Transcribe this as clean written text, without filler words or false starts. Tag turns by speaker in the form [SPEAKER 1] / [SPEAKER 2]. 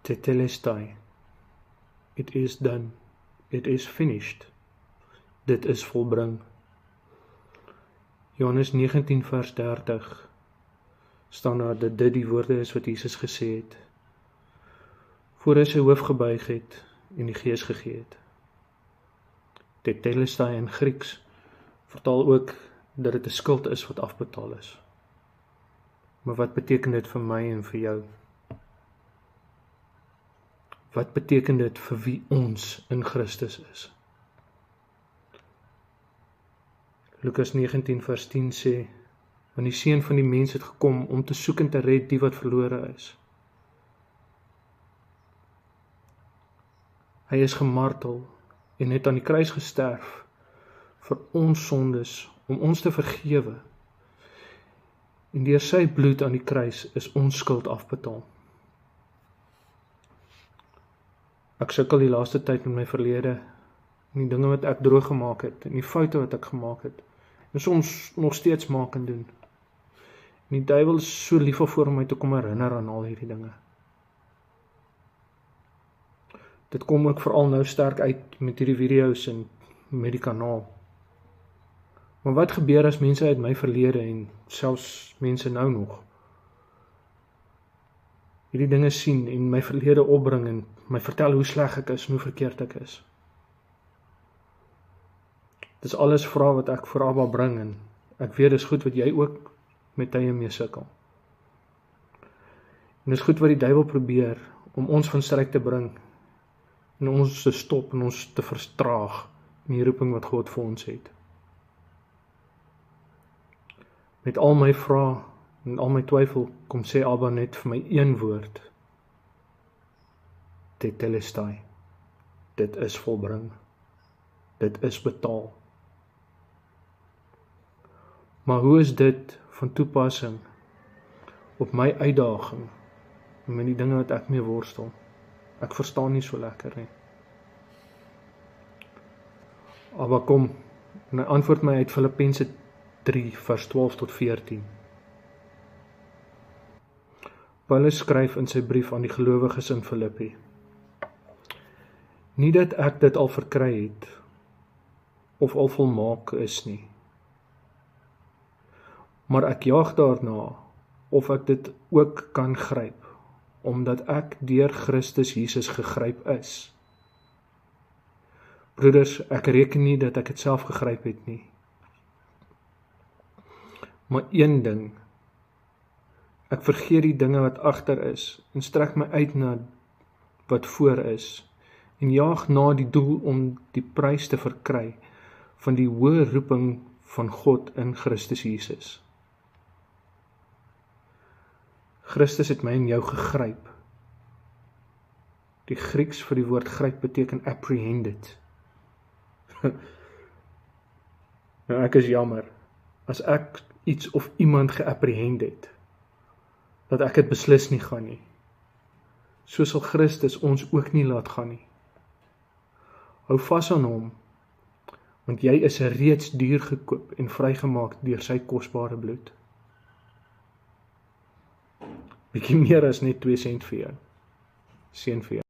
[SPEAKER 1] Tetelestai. It is done. It is finished. Dit is volbring. Johannes 19 vers 30 staan daar dat dit die woorde is wat Jesus gesê het, voor hy sy hoof gebuig het en die Gees gegee het. Tetelestai in Grieks vertaal ook dat dit 'n skuld is wat afbetaal is. Maar wat beteken dit vir my en vir jou? Wat beteken dit vir wie ons in Christus is? Lukas 19 vers 10 sê, want die Seun van die mens het gekom om te soek en te red die wat verlore is. Hy is gemartel en het aan die kruis gesterf vir ons sondes, om ons te vergewe. En deur sy bloed aan die kruis is ons skuld afbetaal. Ek sukkel die laaste tyd met my verlede, en die dinge wat ek droog gemaak het, en die foute wat ek gemaak het, en soms nog steeds maak en doen. En die duiwel is so lief voor om my te kom herinner aan al hierdie dinge. Dit kom ook veral nou sterk uit met hierdie video's en met die kanaal. Maar wat gebeur as mense uit my verlede en selfs mense nou nog hierdie dinge sien en my verlede opbring en my vertel hoe sleg ek is en hoe verkeerd ek is? Dit is alles vrae wat ek vir Abba bring en ek weet dis goed wat jy ook met tye mee sukkel. En dis goed wat die duiwel probeer om ons van stryk te bring en ons te stop en ons te vertraag in die roeping wat God vir ons het. Met al my vrae en al my twyfel kom sê Abba net vir my een woord. Tetelestai. Dit is volbring. Dit is betaal. Maar hoe is dit van toepassing op my uitdaging en met die dinge wat ek mee worstel? Ek verstaan nie so lekker nie. Abba kom en hy antwoord my uit Filippense 3 vers 12 tot 14. Paulus skryf in sy brief aan die gelowiges in Filippi: Nie dat ek dit al verkry het of al volmaak is nie, maar ek jaag daarna of ek dit ook kan gryp, omdat ek deur Christus Jesus gegryp is. Broeders, ek reken nie dat ek dit self gegryp het nie. Maar een ding, ek vergeet die dinge wat agter is en strek my uit na wat voor is en jaag na die doel om die prys te verkry van die hoë roeping van God in Christus Jesus. Christus het my en jou gegryp. Die Grieks vir die woord gryp beteken apprehended. Nou ek is jammer, as ek iets of iemand geapprehend het, dat ek het beslis nie gaan nie. So sal Christus ons ook nie laat gaan nie. Hou vas aan hom, want jy is reeds duur gekoop en vrygemaak deur sy kosbare bloed. Bietjie meer as net 2 sent vir jou. Seën vir jou.